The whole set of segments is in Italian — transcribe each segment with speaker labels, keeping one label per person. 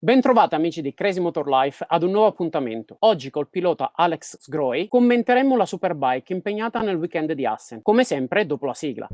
Speaker 1: Bentrovati amici di Crazy Motor Life ad un nuovo appuntamento. Oggi col pilota Alex Sgroy commenteremo la Superbike impegnata nel weekend di Assen, come sempre dopo la sigla.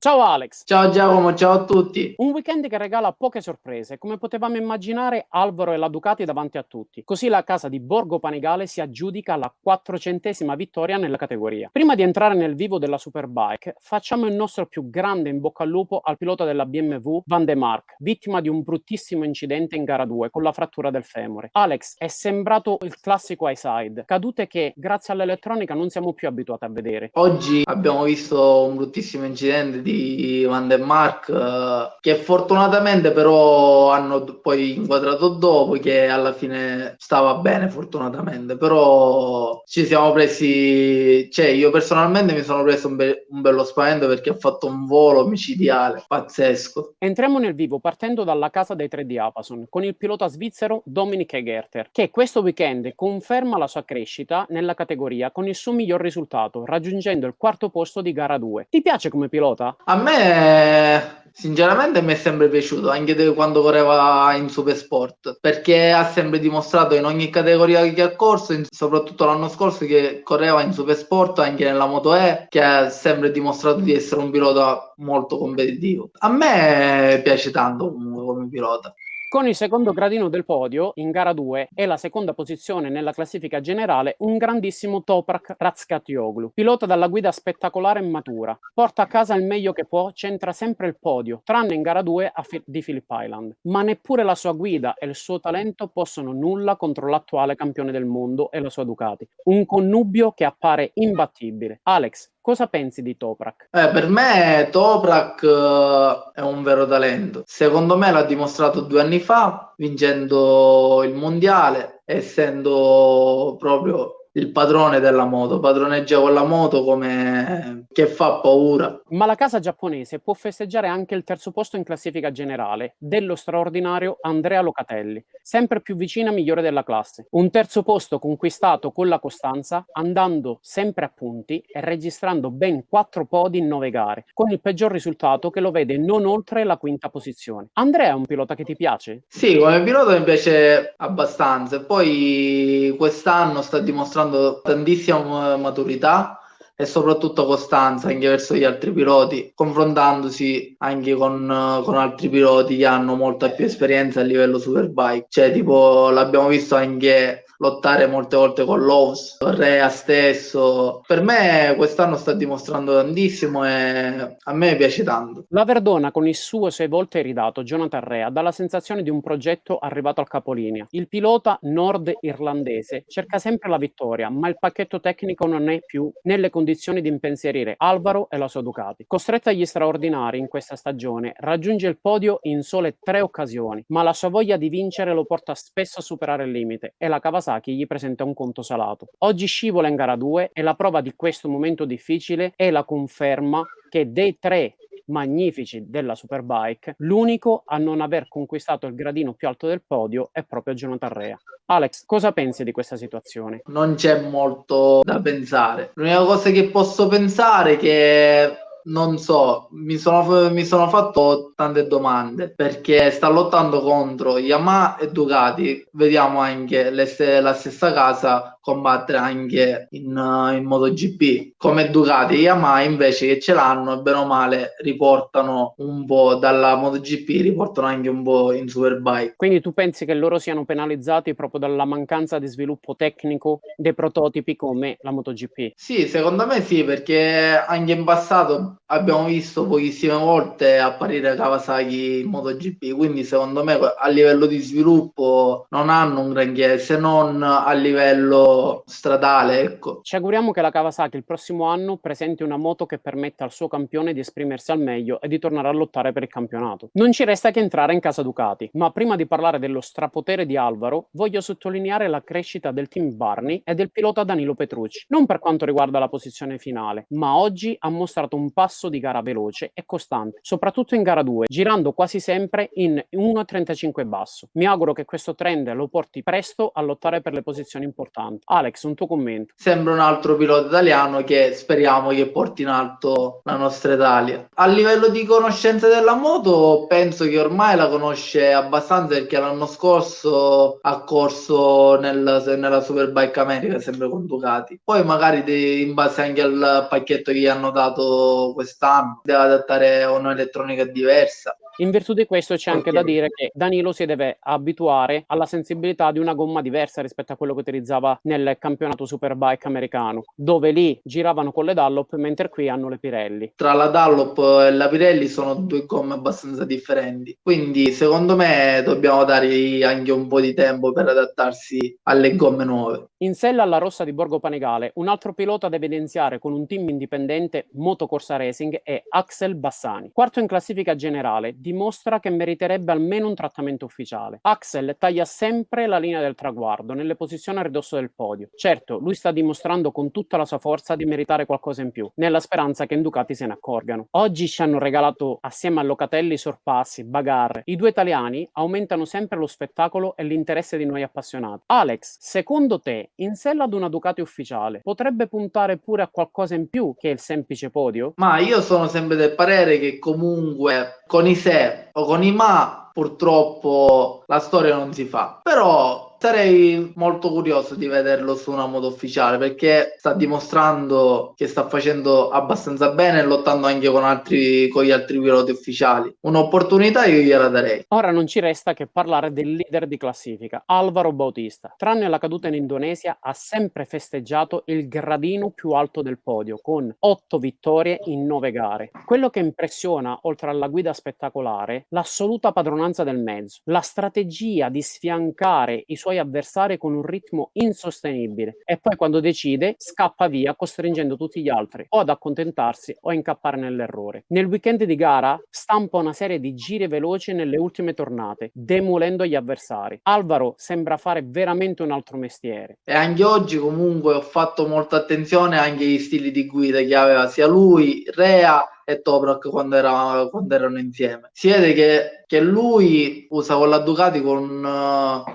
Speaker 1: Ciao Alex!
Speaker 2: Ciao Giacomo, ciao a tutti.
Speaker 1: Un weekend che regala poche sorprese, come potevamo immaginare Alvaro e la Ducati davanti a tutti. Così la casa di Borgo Panigale si aggiudica la 400esima vittoria nella categoria. Prima di entrare nel vivo della Superbike, facciamo il nostro più grande in bocca al lupo al pilota della BMW, Van de Mark, vittima di un bruttissimo incidente in gara 2 con la frattura del femore. Alex, è sembrato il classico high side, cadute che grazie all'elettronica non siamo più abituati a vedere.
Speaker 2: Oggi abbiamo visto un bruttissimo incidente di Van der Mark che fortunatamente però hanno poi inquadrato dopo, che alla fine stava bene fortunatamente, però ci siamo presi, cioè io personalmente mi sono preso un bello spavento perché ha fatto un volo micidiale pazzesco.
Speaker 1: Entriamo nel vivo partendo dalla casa dei tre di Apason con il pilota svizzero Dominik Egerter, che questo weekend conferma la sua crescita nella categoria con il suo miglior risultato, raggiungendo il quarto posto di gara 2. Ti piace come pilota?
Speaker 2: A me sinceramente mi è sempre piaciuto, anche quando correva in Supersport, perché ha sempre dimostrato in ogni categoria che ha corso, soprattutto l'anno scorso che correva in Supersport, anche nella Moto E, che ha sempre dimostrato di essere un pilota molto competitivo. A me piace tanto come pilota.
Speaker 1: Con il secondo gradino del podio, in gara 2, e la seconda posizione nella classifica generale, un grandissimo Toprak Razgatlioglu, pilota dalla guida spettacolare e matura. Porta a casa il meglio che può, centra sempre il podio, tranne in gara 2 di Phillip Island. Ma neppure la sua guida e il suo talento possono nulla contro l'attuale campione del mondo e la sua Ducati. Un connubio che appare imbattibile. Alex, cosa pensi di Toprak?
Speaker 2: Per me Toprak è un vero talento. Secondo me l'ha dimostrato 2 anni fa, vincendo il mondiale, essendo proprio il padrone della moto, padroneggia con la moto come che fa paura.
Speaker 1: Ma la casa giapponese può festeggiare anche il terzo posto in classifica generale dello straordinario Andrea Locatelli, sempre più vicina migliore della classe. Un terzo posto conquistato con la costanza, andando sempre a punti e registrando ben 4 podi in 9 gare, con il peggior risultato che lo vede non oltre la quinta posizione. Andrea è un pilota che ti piace?
Speaker 2: Sì, come pilota mi piace abbastanza. E poi quest'anno sta dimostrando tantissima maturità e soprattutto costanza anche verso gli altri piloti, confrontandosi anche con altri piloti che hanno molta più esperienza a livello Superbike. Cioè, tipo, l'abbiamo visto anche lottare molte volte con Lowe's, Correa stesso. Per me quest'anno sta dimostrando tantissimo e a me piace tanto.
Speaker 1: La Verdona con il suo 6 volte iridato Jonathan Rea dà la sensazione di un progetto arrivato al capolinea. Il pilota nord-irlandese cerca sempre la vittoria, ma il pacchetto tecnico non è più nelle condizioni di impensierire Alvaro e la sua Ducati. Costretta agli straordinari in questa stagione, raggiunge il podio in sole 3 occasioni, ma la sua voglia di vincere lo porta spesso a superare il limite e la Kawasaki gli presenta un conto salato. Oggi scivola in gara 2 e la prova di questo momento difficile è la conferma che dei 3 magnifici della Superbike, l'unico a non aver conquistato il gradino più alto del podio è proprio Jonathan Rea. Alex, cosa pensi di questa situazione?
Speaker 2: Non c'è molto da pensare. L'unica cosa che posso pensare è che non so, mi sono fatto tante domande perché sta lottando contro Yamaha e Ducati. Vediamo anche la stessa casa combattere anche in MotoGP come Ducati e Yamaha, invece, che ce l'hanno e bene o male riportano un po' dalla MotoGP, riportano anche un po' in Superbike.
Speaker 1: Quindi tu pensi che loro siano penalizzati proprio dalla mancanza di sviluppo tecnico dei prototipi come la MotoGP?
Speaker 2: Sì, secondo me sì, perché anche in passato abbiamo visto pochissime volte apparire Kawasaki in MotoGP, quindi secondo me a livello di sviluppo non hanno un granché, se non a livello stradale, ecco.
Speaker 1: Ci auguriamo che la Kawasaki il prossimo anno presenti una moto che permetta al suo campione di esprimersi al meglio e di tornare a lottare per il campionato. Non ci resta che entrare in casa Ducati, ma prima di parlare dello strapotere di Alvaro, voglio sottolineare la crescita del team Barni e del pilota Danilo Petrucci. Non per quanto riguarda la posizione finale, ma oggi ha mostrato un passo passo di gara veloce e costante, soprattutto in gara 2, girando quasi sempre in 1,35 basso. Mi auguro che questo trend lo porti presto a lottare per le posizioni importanti. Alex, un tuo commento?
Speaker 2: Sembra un altro pilota italiano che speriamo che porti in alto la nostra Italia. A livello di conoscenza della moto, penso che ormai la conosce abbastanza, perché l'anno scorso ha corso nella Superbike America, sempre con Ducati. Poi magari in base anche al pacchetto che gli hanno dato quest'anno, deve adattare a un'elettronica diversa.
Speaker 1: In virtù di questo c'è anche da dire che Danilo si deve abituare alla sensibilità di una gomma diversa rispetto a quello che utilizzava nel campionato Superbike americano, dove lì giravano con le Dunlop, mentre qui hanno le Pirelli.
Speaker 2: Tra la Dunlop e la Pirelli sono due gomme abbastanza differenti, quindi secondo me dobbiamo dargli anche un po' di tempo per adattarsi alle gomme nuove.
Speaker 1: In sella alla rossa di Borgo Panigale, un altro pilota da evidenziare con un team indipendente Motocorsa Racing è Axel Bassani. Quarto in classifica generale, dimostra che meriterebbe almeno un trattamento ufficiale. Axel taglia sempre la linea del traguardo, nelle posizioni a ridosso del podio. Certo, lui sta dimostrando con tutta la sua forza di meritare qualcosa in più, nella speranza che in Ducati se ne accorgano. Oggi ci hanno regalato, assieme a Locatelli, sorpassi, bagarre. I due italiani aumentano sempre lo spettacolo e l'interesse di noi appassionati. Alex, secondo te, in sella ad una Ducati ufficiale, potrebbe puntare pure a qualcosa in più che il semplice podio?
Speaker 2: Ma io sono sempre del parere che comunque con i se o con i ma purtroppo la storia non si fa. Però sarei molto curioso di vederlo su una moto ufficiale, perché sta dimostrando che sta facendo abbastanza bene e lottando anche con gli altri piloti ufficiali. Un'opportunità io gliela darei.
Speaker 1: Ora non ci resta che parlare del leader di classifica, Álvaro Bautista. Tranne la caduta in Indonesia, ha sempre festeggiato il gradino più alto del podio, con 8 vittorie in 9 gare. Quello che impressiona, oltre alla guida spettacolare, l'assoluta padronanza del mezzo, la strategia di sfiancare i suoi avversari con un ritmo insostenibile, e poi quando decide scappa via costringendo tutti gli altri o ad accontentarsi o a incappare nell'errore. Nel weekend di gara stampa una serie di giri veloci nelle ultime tornate, demolendo gli avversari. Álvaro sembra fare veramente un altro mestiere.
Speaker 2: E anche oggi comunque ho fatto molta attenzione anche agli stili di guida che aveva sia lui, Rea e Toprak quando erano insieme. Si vede che lui usa con la Ducati con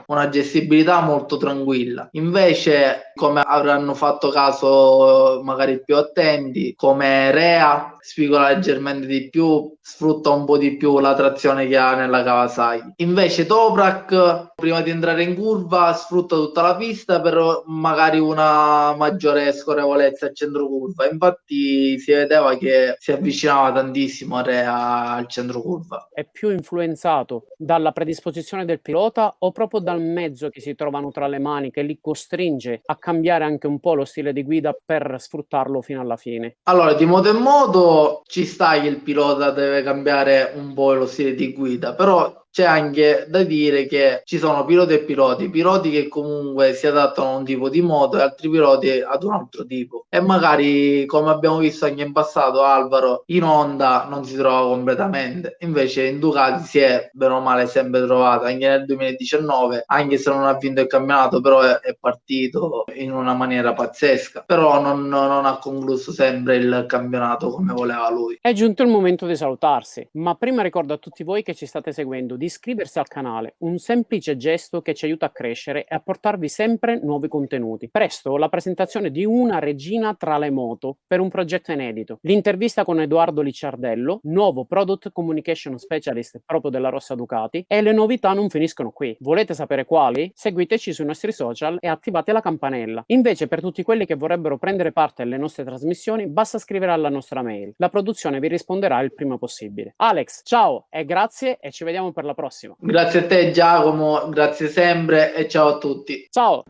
Speaker 2: una gestibilità molto tranquilla. Invece, come avranno fatto caso magari più attenti, come Rea spigola leggermente di più, sfrutta un po' di più la trazione che ha nella Kawasaki. Invece Toprak, prima di entrare in curva, sfrutta tutta la pista per magari una maggiore scorrevolezza al centro curva. Infatti si vedeva che si avvicinava tantissimo a Rea al centro curva.
Speaker 1: È più influenzato dalla predisposizione del pilota o proprio dal mezzo che si trovano tra le mani, che li costringe a cambiare anche un po' lo stile di guida per sfruttarlo fino alla fine?
Speaker 2: Allora, di modo in modo ci sta che il pilota deve cambiare un po' lo stile di guida, però c'è anche da dire che ci sono piloti e piloti che comunque si adattano a un tipo di moto e altri piloti ad un altro tipo. E magari, come abbiamo visto anche in passato, Álvaro in Honda non si trova completamente, invece in Ducati si è bene o male sempre trovato, anche nel 2019, anche se non ha vinto il campionato, però è partito in una maniera pazzesca, però non ha concluso sempre il campionato come voleva lui.
Speaker 1: È giunto il momento di salutarsi, ma prima ricordo a tutti voi che ci state seguendo di iscriversi al canale, un semplice gesto che ci aiuta a crescere e a portarvi sempre nuovi contenuti. Presto la presentazione di una regina tra le moto per un progetto inedito, l'intervista con Edoardo Licciardello, nuovo Product Communication Specialist proprio della Rossa Ducati, e le novità non finiscono qui. Volete sapere quali? Seguiteci sui nostri social e attivate la campanella. Invece, per tutti quelli che vorrebbero prendere parte alle nostre trasmissioni, basta scrivere alla nostra mail. La produzione vi risponderà il prima possibile. Alex, ciao e grazie, e ci vediamo per la prossima.
Speaker 2: Grazie a te Giacomo, grazie sempre e ciao a tutti.
Speaker 1: Ciao!